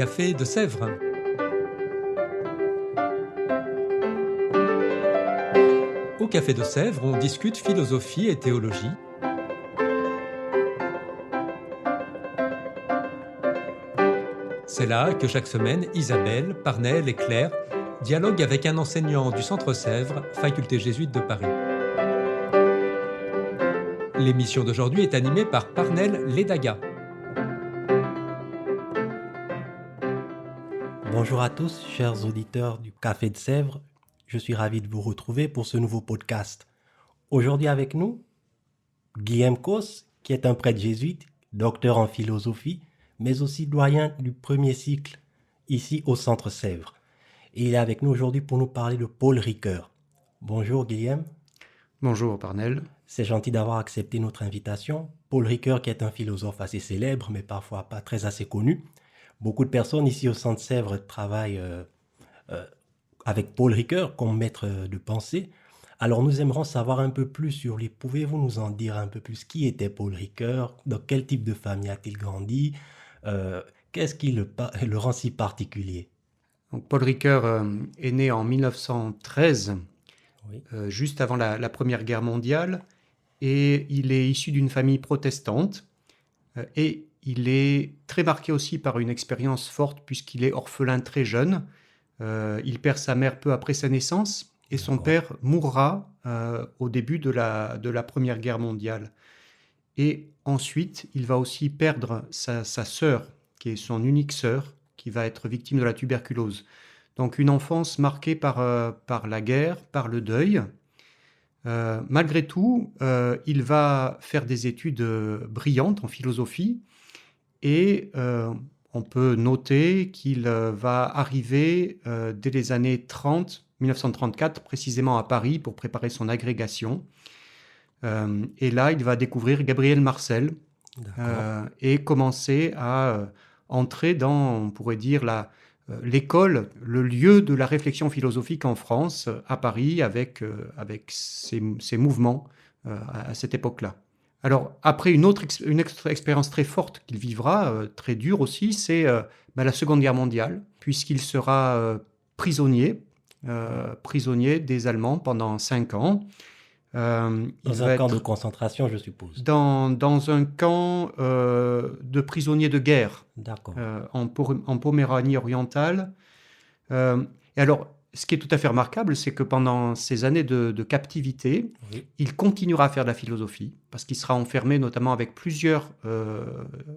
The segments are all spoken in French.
Café de Sèvres. Au Café de Sèvres, on discute philosophie et théologie. C'est là que chaque semaine, Isabelle, Parnell et Claire dialoguent avec un enseignant du Centre Sèvres, faculté jésuite de Paris. L'émission d'aujourd'hui est animée par Parnell Ledaga. Bonjour à tous, chers auditeurs du Café de Sèvres. Je suis ravi de vous retrouver pour ce nouveau podcast. Aujourd'hui avec nous, Guillaume Cos, qui est un prêtre jésuite, docteur en philosophie, mais aussi doyen du premier cycle ici au Centre Sèvres. Et il est avec nous aujourd'hui pour nous parler de Paul Ricoeur. Bonjour Guillaume. Bonjour Parnell. C'est gentil d'avoir accepté notre invitation. Paul Ricoeur qui est un philosophe assez célèbre, mais parfois pas très assez connu. Beaucoup de personnes ici au Centre Sèvres travaillent avec Paul Ricoeur comme maître de pensée. Alors nous aimerons savoir un peu plus sur lui. Pouvez-vous nous en dire un peu plus? Qui était Paul Ricoeur? Dans quel type de famille a-t-il grandi? Qu'est-ce qui le rend si particulier? Donc, Paul Ricoeur est né en 1913, Oui. juste avant la Première Guerre mondiale, et il est issu d'une famille protestante, et il est très marqué aussi par une expérience forte puisqu'il est orphelin très jeune. Il perd sa mère peu après sa naissance, et son D'accord. père mourra au début de la Première Guerre mondiale. Et ensuite, il va aussi perdre sa sœur, qui est son unique sœur, qui va être victime de la tuberculose. Donc une enfance marquée par la guerre, par le deuil. Malgré tout, il va faire des études brillantes en philosophie et on peut noter qu'il va arriver dès les années 30, 1934, précisément à Paris pour préparer son agrégation. Et là, il va découvrir Gabriel Marcel et commencer à entrer dans, on pourrait dire, l'école, le lieu de la réflexion philosophique en France, à Paris, avec ces mouvements à cette époque-là. Alors, après une autre expérience très forte qu'il vivra, très dure aussi, c'est la Seconde Guerre mondiale, puisqu'il sera prisonnier des Allemands pendant 5 ans. Dans un camp de concentration, je suppose. Dans un camp de prisonniers de guerre. D'accord. En Poméranie orientale. Et alors, ce qui est tout à fait remarquable, c'est que pendant ces années de captivité, Oui. il continuera à faire de la philosophie, parce qu'il sera enfermé notamment avec plusieurs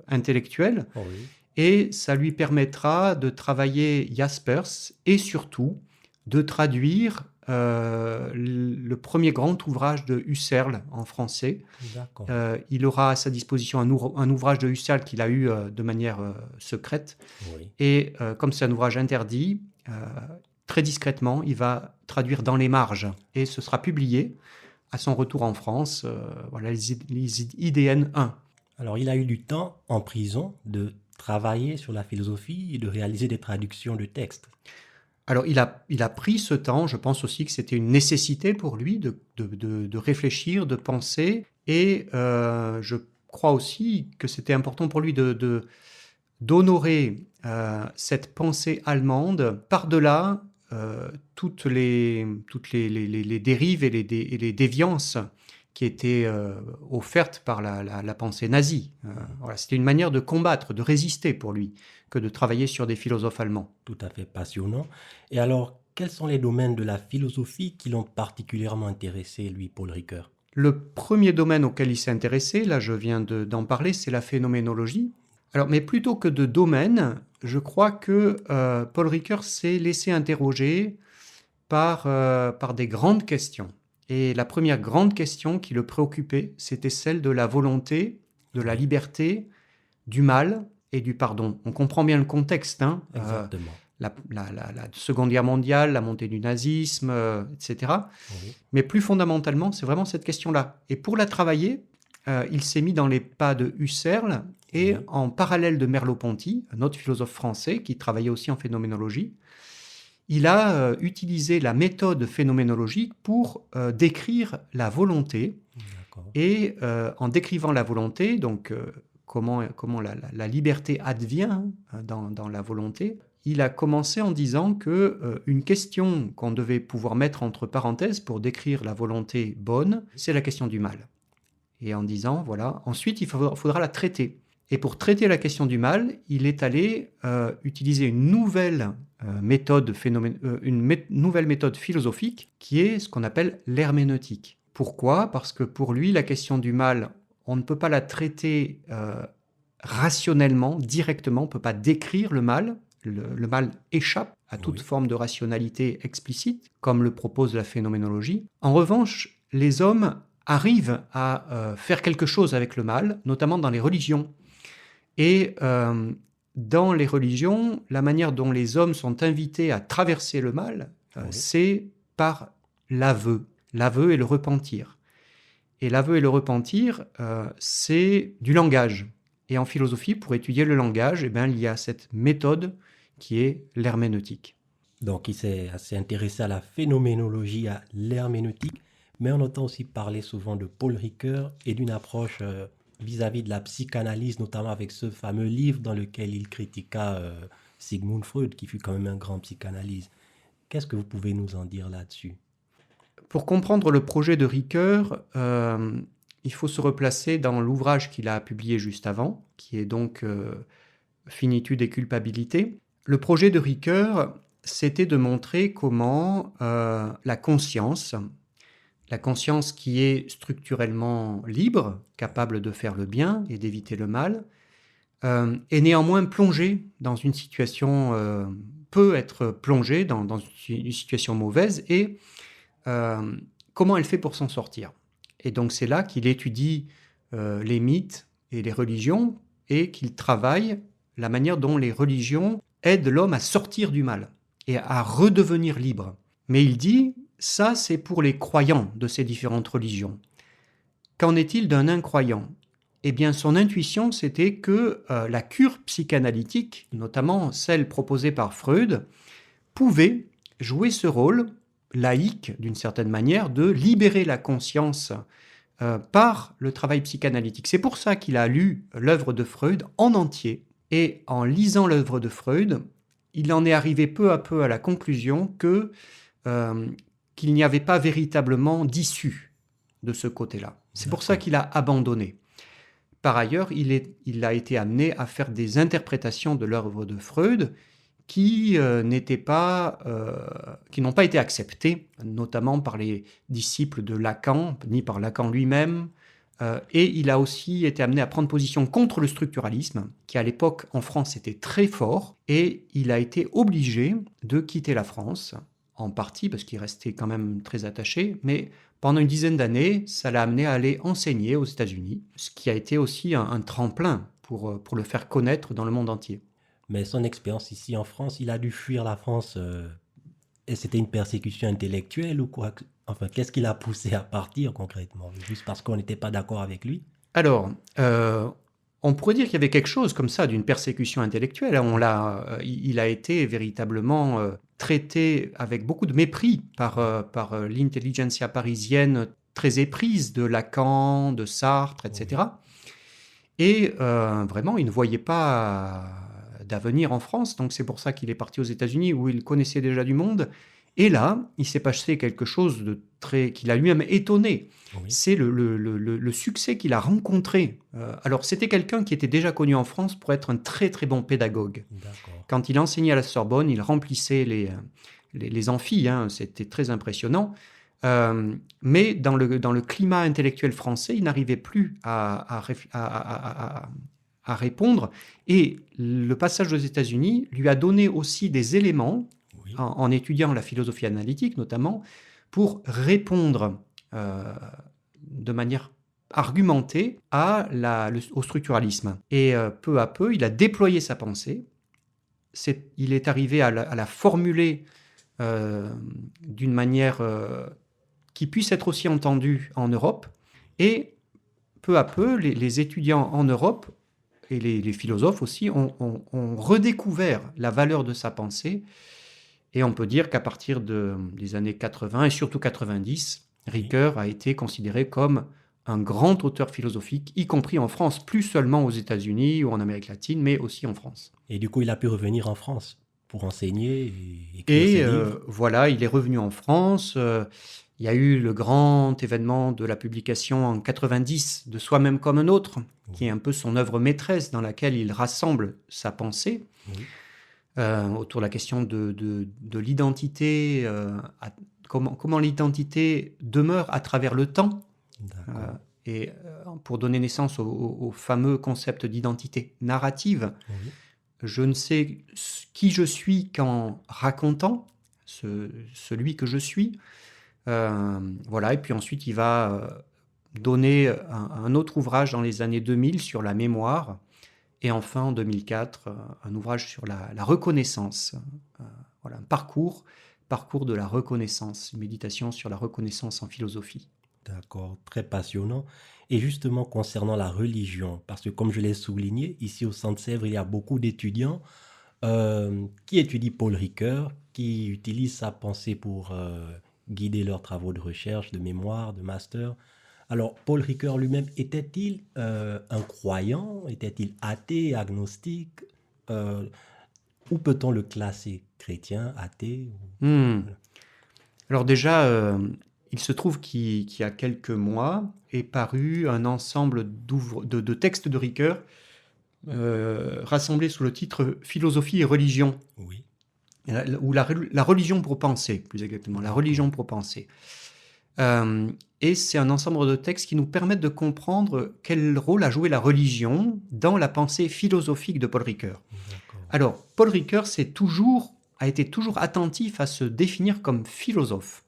intellectuels, Oh oui. et ça lui permettra de travailler Jaspers, et surtout de traduire le premier grand ouvrage de Husserl en français. D'accord. Il aura à sa disposition un ouvrage de Husserl qu'il a eu de manière secrète. Oui. Et comme c'est un ouvrage interdit, très discrètement, il va traduire dans les marges. Et ce sera publié à son retour en France, les IDN 1. Alors, il a eu du temps en prison de travailler sur la philosophie et de réaliser des traductions de textes. Alors, il a pris ce temps. Je pense aussi que c'était une nécessité pour lui de réfléchir, de penser. Et je crois aussi que c'était important pour lui d'honorer cette pensée allemande par-delà toutes les dérives et les déviances qui étaient offertes par la pensée nazie. Voilà, c'était une manière de combattre, de résister pour lui, que de travailler sur des philosophes allemands. Tout à fait passionnant. Et alors, quels sont les domaines de la philosophie qui l'ont particulièrement intéressé, lui, Paul Ricoeur? Le premier domaine auquel il s'est intéressé, là je viens d'en parler, c'est la phénoménologie. Alors, mais plutôt que de domaine, je crois que Paul Ricoeur s'est laissé interroger par des grandes questions. Et la première grande question qui le préoccupait, c'était celle de la volonté, de la liberté, du mal et du pardon. On comprend bien le contexte, hein. Exactement. La Seconde Guerre mondiale, la montée du nazisme, etc. Oui. Mais plus fondamentalement, c'est vraiment cette question-là. Et pour la travailler, il s'est mis dans les pas de Husserl et en parallèle de Merleau-Ponty, un autre philosophe français qui travaillait aussi en phénoménologie. Il a utilisé la méthode phénoménologique pour décrire la volonté. D'accord. Et en décrivant la volonté, donc comment la liberté advient dans la volonté, il a commencé en disant que une question qu'on devait pouvoir mettre entre parenthèses pour décrire la volonté bonne, c'est la question du mal. Et en disant, voilà, ensuite il faudra la traiter. Et pour traiter la question du mal, il est allé utiliser une nouvelle méthode philosophique qui est ce qu'on appelle l'herméneutique. Pourquoi ? Parce que pour lui, la question du mal, on ne peut pas la traiter rationnellement, directement, on ne peut pas décrire le mal. Le mal échappe à toute forme de rationalité explicite, comme le propose la phénoménologie. En revanche, les hommes arrivent à faire quelque chose avec le mal, notamment dans les religions. Et dans les religions, la manière dont les hommes sont invités à traverser le mal, c'est par l'aveu et le repentir. Et l'aveu et le repentir, c'est du langage. Et en philosophie, pour étudier le langage, il y a cette méthode qui est l'herméneutique. Donc, il s'est assez intéressé à la phénoménologie, à l'herméneutique, mais on entend aussi parler souvent de Paul Ricoeur et d'une approche vis-à-vis de la psychanalyse, notamment avec ce fameux livre dans lequel il critiqua Sigmund Freud, qui fut quand même un grand psychanalyste. Qu'est-ce que vous pouvez nous en dire là-dessus ? Pour comprendre le projet de Ricoeur, il faut se replacer dans l'ouvrage qu'il a publié juste avant, qui est donc Finitude et culpabilité. Le projet de Ricoeur, c'était de montrer comment la conscience qui est structurellement libre, capable de faire le bien et d'éviter le mal, est néanmoins plongée dans une situation, peut être plongée dans une situation mauvaise, et comment elle fait pour s'en sortir. Et donc c'est là qu'il étudie les mythes et les religions, et qu'il travaille la manière dont les religions aident l'homme à sortir du mal et à redevenir libre. Mais il dit, ça c'est pour les croyants de ces différentes religions. Qu'en est-il d'un incroyant ? Eh bien, son intuition, c'était que la cure psychanalytique, notamment celle proposée par Freud, pouvait jouer ce rôle laïque, d'une certaine manière, de libérer la conscience par le travail psychanalytique. C'est pour ça qu'il a lu l'œuvre de Freud en entier, et en lisant l'œuvre de Freud, il en est arrivé peu à peu à la conclusion qu'il n'y avait pas véritablement d'issue de ce côté-là. C'est pour ça qu'il a abandonné. Par ailleurs, il a été amené à faire des interprétations de l'œuvre de Freud qui n'ont pas été acceptées, notamment par les disciples de Lacan, ni par Lacan lui-même. Et il a aussi été amené à prendre position contre le structuralisme, qui à l'époque en France était très fort, et il a été obligé de quitter la France, en partie parce qu'il restait quand même très attaché, mais pendant une dizaine d'années, ça l'a amené à aller enseigner aux États-Unis, ce qui a été aussi un tremplin pour le faire connaître dans le monde entier. Mais son expérience ici en France, il a dû fuir la France, et c'était une persécution intellectuelle ou quoi ? Enfin, qu'est-ce qui l'a poussé à partir concrètement ? Juste parce qu'on n'était pas d'accord avec lui ? Alors, on pourrait dire qu'il y avait quelque chose comme ça d'une persécution intellectuelle. Il a été véritablement traité avec beaucoup de mépris par l'intelligentsia parisienne très éprise de Lacan, de Sartre, etc. Et vraiment, il ne voyait pas d'avenir en France. Donc c'est pour ça qu'il est parti aux États-Unis où il connaissait déjà du monde. Et là, il s'est passé quelque chose qui l'a lui-même étonné. Oui. C'est le succès qu'il a rencontré. Alors, c'était quelqu'un qui était déjà connu en France pour être un très, très bon pédagogue. D'accord. Quand il enseignait à la Sorbonne, il remplissait les amphis. C'était très impressionnant. Mais dans le climat intellectuel français, il n'arrivait plus à répondre. Et le passage aux États-Unis lui a donné aussi des éléments, en étudiant la philosophie analytique notamment, pour répondre de manière argumentée au structuralisme. Et peu à peu, il a déployé sa pensée. Il est arrivé à la formuler d'une manière qui puisse être aussi entendue en Europe. Et peu à peu, les étudiants en Europe et les philosophes aussi ont redécouvert la valeur de sa pensée. Et on peut dire qu'à partir des années 80 et surtout 90, Ricoeur a été considéré comme un grand auteur philosophique, y compris en France, plus seulement aux États-Unis ou en Amérique latine, mais aussi en France. Et du coup, il a pu revenir en France pour enseigner et écrire ses livres. Voilà, il est revenu en France. Il y a eu le grand événement de la publication en 90 de Soi-même comme un autre, qui est un peu son œuvre maîtresse dans laquelle il rassemble sa pensée autour de la question de l'identité, comment l'identité demeure à travers le temps, et pour donner naissance au fameux concept d'identité narrative. Oui. Je ne sais qui je suis qu'en racontant celui que je suis. Voilà, et puis ensuite, il va donner un autre ouvrage dans les années 2000 sur la mémoire, et enfin, en 2004, un ouvrage sur la reconnaissance. Voilà, un parcours de la reconnaissance, une méditation sur la reconnaissance en philosophie. D'accord, très passionnant. Et justement, concernant la religion, parce que comme je l'ai souligné, ici au Centre-Sèvres, il y a beaucoup d'étudiants qui étudient Paul Ricoeur, qui utilisent sa pensée pour guider leurs travaux de recherche, de mémoire, de master. Alors, Paul Ricoeur lui-même, était-il un croyant? Était-il athée, agnostique? Où peut-on le classer? Chrétien, athée? Alors déjà, il se trouve qu'il y a quelques mois est paru un ensemble de textes de Ricoeur rassemblés sous le titre « Philosophie et religion ». Oui. Ou la religion pour penser, plus exactement, la religion pour penser. Et c'est un ensemble de textes qui nous permettent de comprendre quel rôle a joué la religion dans la pensée philosophique de Paul Ricoeur. Alors, Paul Ricoeur a été toujours attentif à se définir comme philosophe.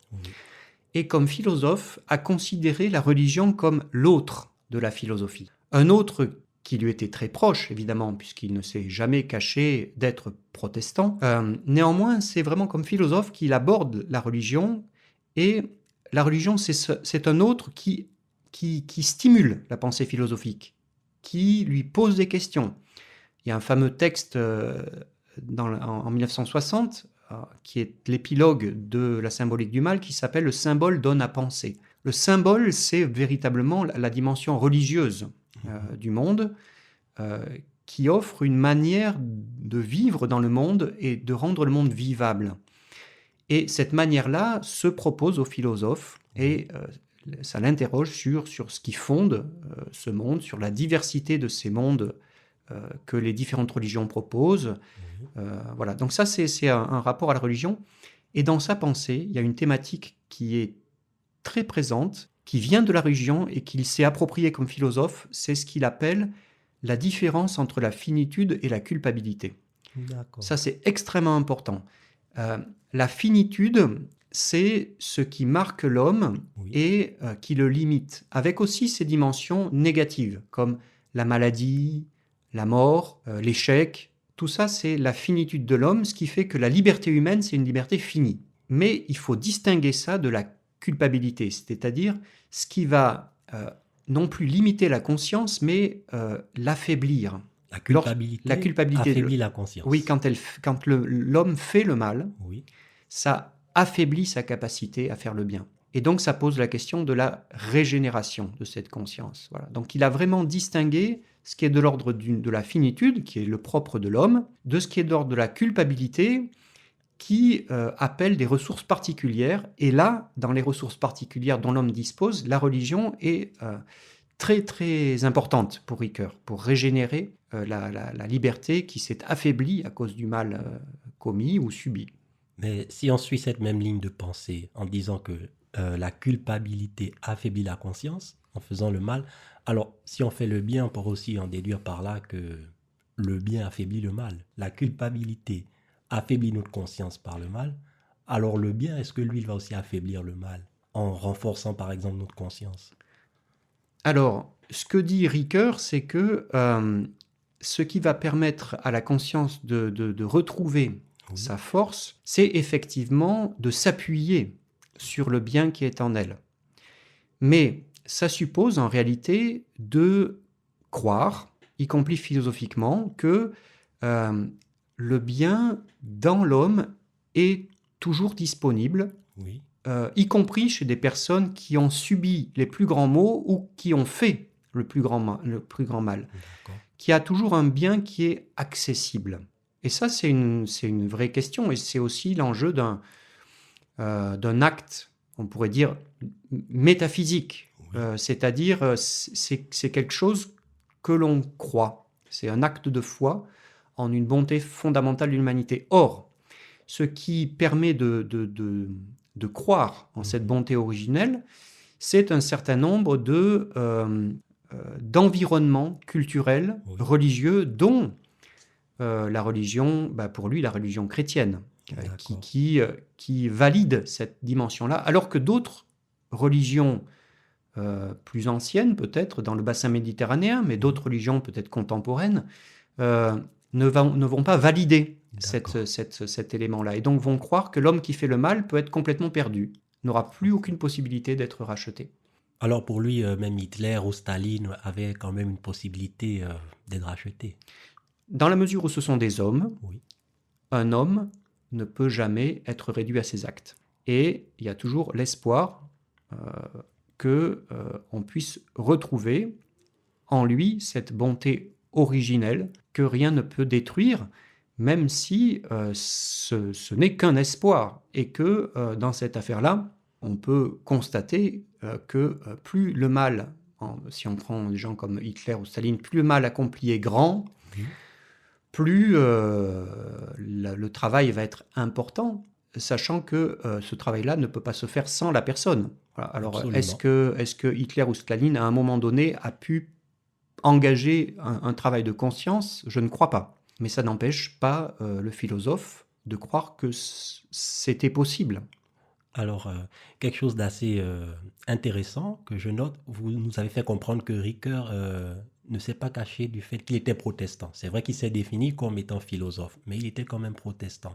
Et comme philosophe, a considéré la religion comme l'autre de la philosophie. Un autre qui lui était très proche, évidemment, puisqu'il ne s'est jamais caché d'être protestant. Néanmoins, c'est vraiment comme philosophe qu'il aborde la religion, et la religion, c'est un autre qui stimule la pensée philosophique, qui lui pose des questions. Il y a un fameux texte en 1960, qui est l'épilogue de la symbolique du mal, qui s'appelle « Le symbole donne à penser ». Le symbole, c'est véritablement la dimension religieuse du monde, qui offre une manière de vivre dans le monde et de rendre le monde vivable. Et cette manière-là se propose aux philosophes, et ça l'interroge sur ce qui fonde ce monde, sur la diversité de ces mondes que les différentes religions proposent. Voilà. Donc ça, c'est un rapport à la religion. Et dans sa pensée, il y a une thématique qui est très présente, qui vient de la religion et qu'il s'est approprié comme philosophe, c'est ce qu'il appelle la différence entre la finitude et la culpabilité. D'accord. Ça, c'est extrêmement important. La finitude, c'est ce qui marque l'homme et qui le limite, avec aussi ses dimensions négatives, comme la maladie, la mort, l'échec. Tout ça, c'est la finitude de l'homme, ce qui fait que la liberté humaine, c'est une liberté finie. Mais il faut distinguer ça de la culpabilité, c'est-à-dire ce qui va non plus limiter la conscience, mais l'affaiblir. La culpabilité affaiblit la conscience. Oui, quand l'homme fait le mal, ça affaiblit sa capacité à faire le bien. Et donc, ça pose la question de la régénération de cette conscience. Voilà. Donc, il a vraiment distingué ce qui est de l'ordre de la finitude, qui est le propre de l'homme, de ce qui est de l'ordre de la culpabilité, qui appelle des ressources particulières. Et là, dans les ressources particulières dont l'homme dispose, la religion est très, très importante pour Ricoeur, pour régénérer la liberté qui s'est affaiblie à cause du mal commis ou subi. Mais si on suit cette même ligne de pensée en disant que la culpabilité affaiblit la conscience en faisant le mal, alors si on fait le bien, on pourrait aussi en déduire par là que le bien affaiblit le mal. La culpabilité affaiblit notre conscience par le mal, alors le bien, est-ce que lui, il va aussi affaiblir le mal en renforçant par exemple notre conscience? Alors, ce que dit Ricoeur, c'est que ce qui va permettre à la conscience de retrouver sa force, c'est effectivement de s'appuyer sur le bien qui est en elle. Mais ça suppose en réalité de croire, y compris philosophiquement, que le bien dans l'homme est toujours disponible y compris chez des personnes qui ont subi les plus grands maux ou qui ont fait le plus grand mal, D'accord. qui a toujours un bien qui est accessible. Et ça, c'est une vraie question, et c'est aussi l'enjeu d'un acte, on pourrait dire, métaphysique. Oui. C'est-à-dire, c'est quelque chose que l'on croit. C'est un acte de foi en une bonté fondamentale de l'humanité. Or, ce qui permet de croire en cette bonté originelle, c'est un certain nombre d'environnements culturels, Oui. religieux, dont la religion, pour lui, la religion chrétienne, D'accord. qui valide cette dimension-là, alors que d'autres religions plus anciennes, peut-être, dans le bassin méditerranéen, mais d'autres religions peut-être contemporaines, ne vont pas valider D'accord. cet élément-là, et donc vont croire que l'homme qui fait le mal peut être complètement perdu, n'aura plus aucune possibilité d'être racheté. Alors pour lui, même Hitler ou Staline avaient quand même une possibilité d'être rachetés. Dans la mesure où ce sont des hommes, Oui. un homme ne peut jamais être réduit à ses actes. Et il y a toujours l'espoir qu'on puisse retrouver en lui cette bonté originelle que rien ne peut détruire, même si ce n'est qu'un espoir, et que dans cette affaire-là, on peut constater que plus le mal, si on prend des gens comme Hitler ou Staline, plus le mal accompli est grand, Oui. plus le travail va être important, sachant que ce travail-là ne peut pas se faire sans la personne. Voilà. Alors, est-ce Absolument. que Hitler ou Staline, à un moment donné, a pu engager un travail de conscience? Je ne crois pas. Mais ça n'empêche pas le philosophe de croire que c'était possible. Alors, quelque chose d'assez intéressant que je note, vous nous avez fait comprendre que Ricoeur ne s'est pas caché du fait qu'il était protestant. C'est vrai qu'il s'est défini comme étant philosophe, mais il était quand même protestant.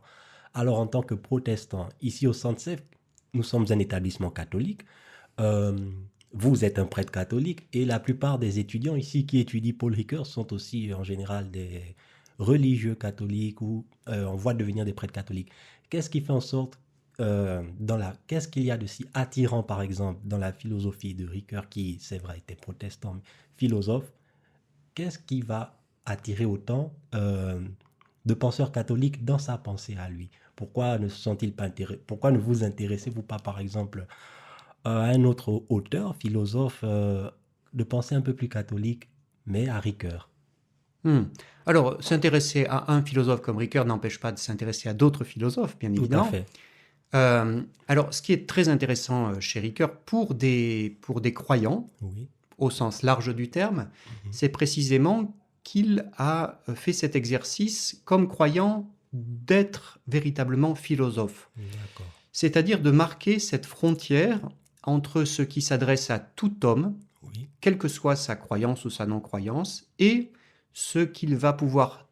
Alors, en tant que protestant, ici au Centre Sèvres, nous sommes un établissement catholique. Euh, Vous êtes un prêtre catholique et la plupart des étudiants ici qui étudient Paul Ricoeur sont aussi en général des religieux catholiques ou en voie de devenir des prêtres catholiques. Qu'est-ce qui fait en sorte qu'est-ce qu'il y a de si attirant, par exemple, dans la philosophie de Ricoeur, qui, c'est vrai, était protestant, mais philosophe, qu'est-ce qui va attirer autant de penseurs catholiques dans sa pensée à lui? Pourquoi ne se sont-ils pas intéressés? Pourquoi ne vous intéressez-vous pas, par exemple, à un autre auteur, philosophe, de pensée un peu plus catholique, mais à Ricoeur? Alors, s'intéresser à un philosophe comme Ricoeur n'empêche pas de s'intéresser à d'autres philosophes, bien Tout à évidemment. fait. Alors, ce qui est très intéressant chez Ricoeur, pour des croyants, Oui. au sens large du terme, c'est précisément qu'il a fait cet exercice comme croyant d'être véritablement philosophe. D'accord. C'est-à-dire de marquer cette frontière entre ce qui s'adresse à tout homme, Oui. quelle que soit sa croyance ou sa non-croyance, et ce qu'il va pouvoir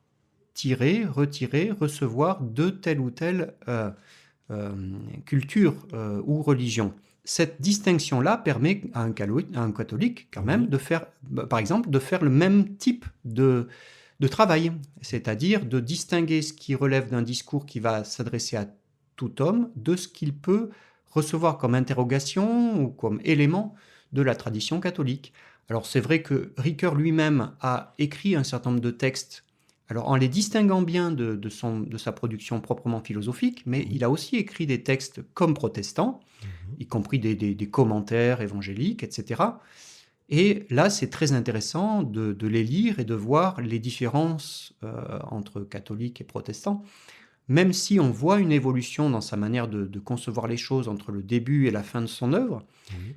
tirer, retirer, recevoir de telle ou telle culture ou religion. Cette distinction-là permet à un catholique, quand même, de faire, par exemple, de faire le même type de travail, c'est-à-dire de distinguer ce qui relève d'un discours qui va s'adresser à tout homme de ce qu'il peut recevoir comme interrogation ou comme élément de la tradition catholique. Alors c'est vrai que Ricoeur lui-même a écrit un certain nombre de textes, alors en les distinguant bien de sa production proprement philosophique, mais il a aussi écrit des textes comme protestant, y compris des commentaires évangéliques, etc. Et là, c'est très intéressant de les lire et de voir les différences entre catholiques et protestants, même si on voit une évolution dans sa manière de concevoir les choses entre le début et la fin de son œuvre,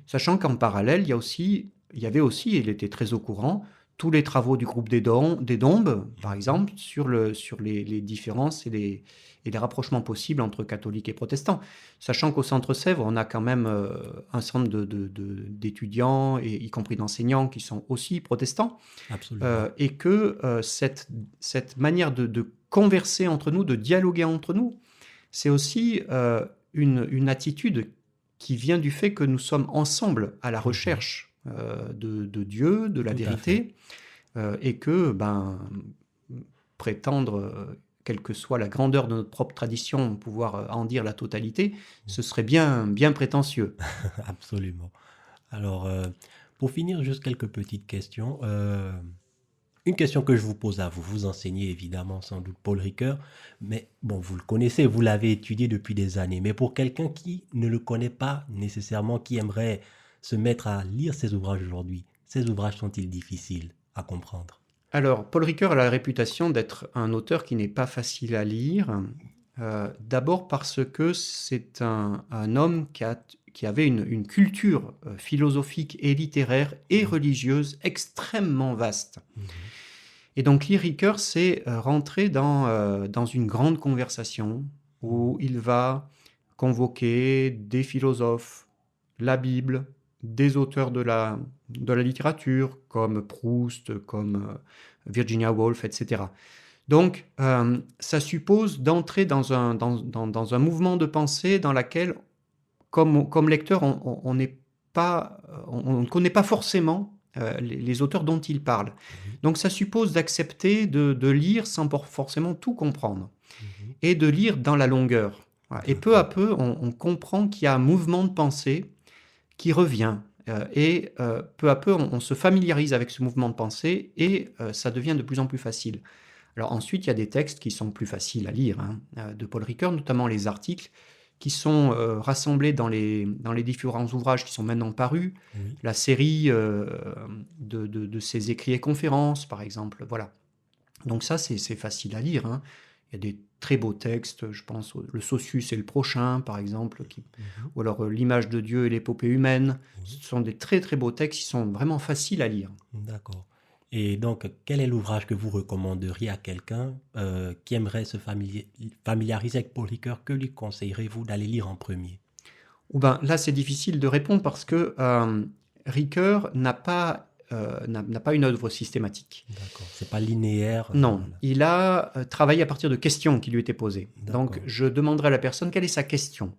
sachant qu'en parallèle, il y avait aussi, et il était très au courant, tous les travaux du groupe des Dombes, par exemple, sur les différences et les rapprochements possibles entre catholiques et protestants. Sachant qu'au Centre Sèvres, on a quand même un certain nombre d'étudiants, et y compris d'enseignants, qui sont aussi protestants. Absolument. Et que cette manière de converser entre nous, de dialoguer entre nous, c'est aussi une attitude qui vient du fait que nous sommes ensemble à la recherche de Dieu, de la Tout à vérité, et que prétendre quelle que soit la grandeur de notre propre tradition, pouvoir en dire la totalité, ce serait bien, bien prétentieux. Absolument. Alors, pour finir, juste quelques petites questions. Une question que je vous pose à vous. Vous enseignez évidemment sans doute Paul Ricoeur, mais bon, vous le connaissez, vous l'avez étudié depuis des années. Mais pour quelqu'un qui ne le connaît pas nécessairement, qui aimerait se mettre à lire ses ouvrages aujourd'hui, ces ouvrages sont-ils difficiles à comprendre? Alors, Paul Ricoeur a la réputation d'être un auteur qui n'est pas facile à lire, d'abord parce que c'est un homme qui avait une culture philosophique et littéraire et religieuse extrêmement vaste. Mhm. Et donc, lire Ricoeur, c'est rentrer dans une grande conversation où il va convoquer des philosophes, la Bible, des auteurs de la littérature, comme Proust, comme Virginia Woolf, etc. Donc, ça suppose d'entrer dans un mouvement de pensée dans lequel, comme lecteur, on n'est pas, on ne connaît pas forcément les auteurs dont il parle. Donc, ça suppose d'accepter de lire sans forcément tout comprendre Mhm. et de lire dans la longueur. Voilà. Et peu à peu, on comprend qu'il y a un mouvement de pensée qui revient. Et peu à peu, on se familiarise avec ce mouvement de pensée et ça devient de plus en plus facile. Alors ensuite, il y a des textes qui sont plus faciles à lire, de Paul Ricoeur, notamment les articles qui sont rassemblés dans les différents ouvrages qui sont maintenant parus, Oui. la série de ses écrits et conférences, par exemple. Voilà. Donc ça, c'est facile à lire. Il y a des très beaux textes, je pense, le Socius et le prochain, par exemple, Mhm. ou alors l'image de Dieu et l'épopée humaine. Oui. Ce sont des très très beaux textes qui sont vraiment faciles à lire. D'accord. Et donc, quel est l'ouvrage que vous recommanderiez à quelqu'un qui aimerait se familiariser avec Paul Ricoeur? Que lui conseillerez-vous d'aller lire en premier? Ou ben, là, c'est difficile de répondre parce que Ricoeur n'a pas une œuvre systématique. D'accord. C'est pas linéaire. Non, Voilà. il a travaillé à partir de questions qui lui étaient posées. Donc, D'accord. je demanderai à la personne quelle est sa question.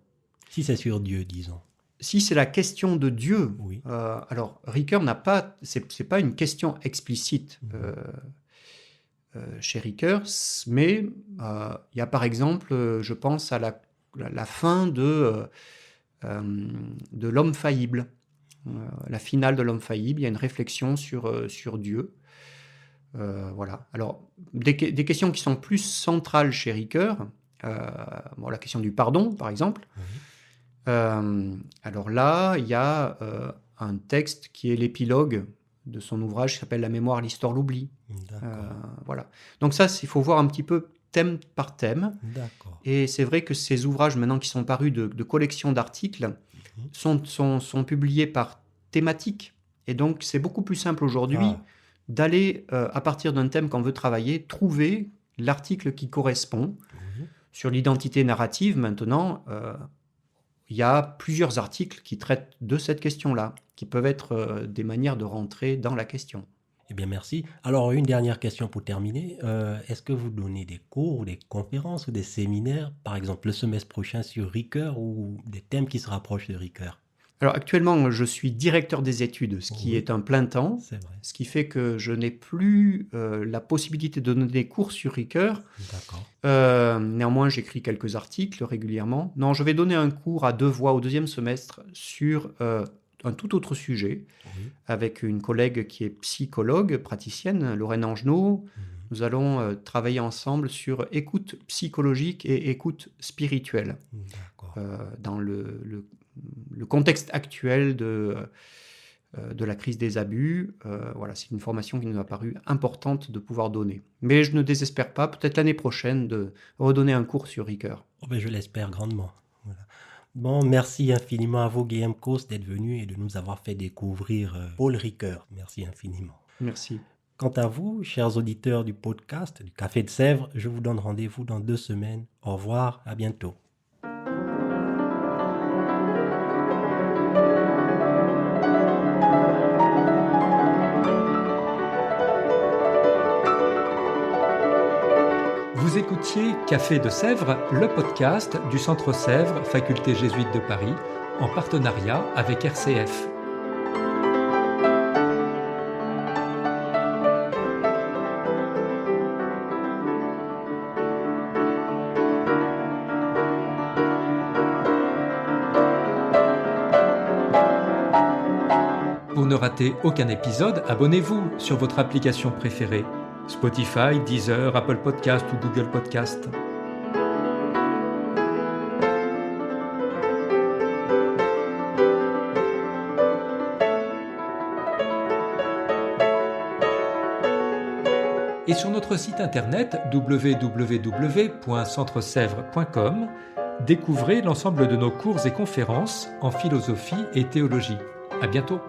Si c'est sur Dieu, disons. Si c'est la question de Dieu, Oui. alors Ricoeur n'a pas, c'est pas une question explicite chez Ricoeur, mais il y a par exemple, je pense à la fin de l'homme faillible, la finale de l'homme faillible. Il y a une réflexion sur Dieu. Voilà. Alors, des questions qui sont plus centrales chez Ricoeur, la question du pardon, par exemple. Oui. Alors là, il y a un texte qui est l'épilogue de son ouvrage qui s'appelle La mémoire, l'histoire, l'oubli. D'accord. Voilà. Donc ça, il faut voir un petit peu thème par thème. D'accord. Et c'est vrai que ces ouvrages, maintenant qui sont parus de collections d'articles, sont publiés par thématique. Et donc, c'est beaucoup plus simple aujourd'hui Ah, d'aller, à partir d'un thème qu'on veut travailler, trouver l'article qui correspond. oui. Sur l'identité narrative, maintenant, il y a plusieurs articles qui traitent de cette question-là, qui peuvent être des manières de rentrer dans la question. Eh bien, merci. Alors, une dernière question pour terminer. Est-ce que vous donnez des cours ou des conférences ou des séminaires, par exemple le semestre prochain sur Ricoeur ou des thèmes qui se rapprochent de Ricoeur? Alors actuellement, je suis directeur des études, ce qui Oui. est un plein temps, C'est vrai. ce qui fait que je n'ai plus la possibilité de donner des cours sur Ricoeur. D'accord. Néanmoins, j'écris quelques articles régulièrement. Non, je vais donner un cours à 2 voix au 2e semestre sur un tout autre sujet, Oui. avec une collègue qui est psychologue, praticienne, Lorraine Angenot. Mhm. Nous allons travailler ensemble sur écoute psychologique et écoute spirituelle, D'accord. dans le contexte actuel de la crise des abus. Voilà, c'est une formation qui nous a paru importante de pouvoir donner. Mais je ne désespère pas, peut-être l'année prochaine, de redonner un cours sur Ricoeur. Oh, ben, je l'espère grandement. Voilà. Bon, merci infiniment à vous, Guillaume Cos, d'être venu et de nous avoir fait découvrir Paul Ricoeur. Merci infiniment. Merci. Quant à vous, chers auditeurs du podcast du Café de Sèvres, je vous donne rendez-vous dans 2 semaines. Au revoir, à bientôt. Vous écoutiez Café de Sèvres, le podcast du Centre Sèvres, Faculté jésuite de Paris, en partenariat avec RCF. ne rater aucun épisode, abonnez-vous sur votre application préférée. Spotify, Deezer, Apple Podcast ou Google Podcast. Et sur notre site internet www.centresèvres.com, découvrez l'ensemble de nos cours et conférences en philosophie et théologie. À bientôt!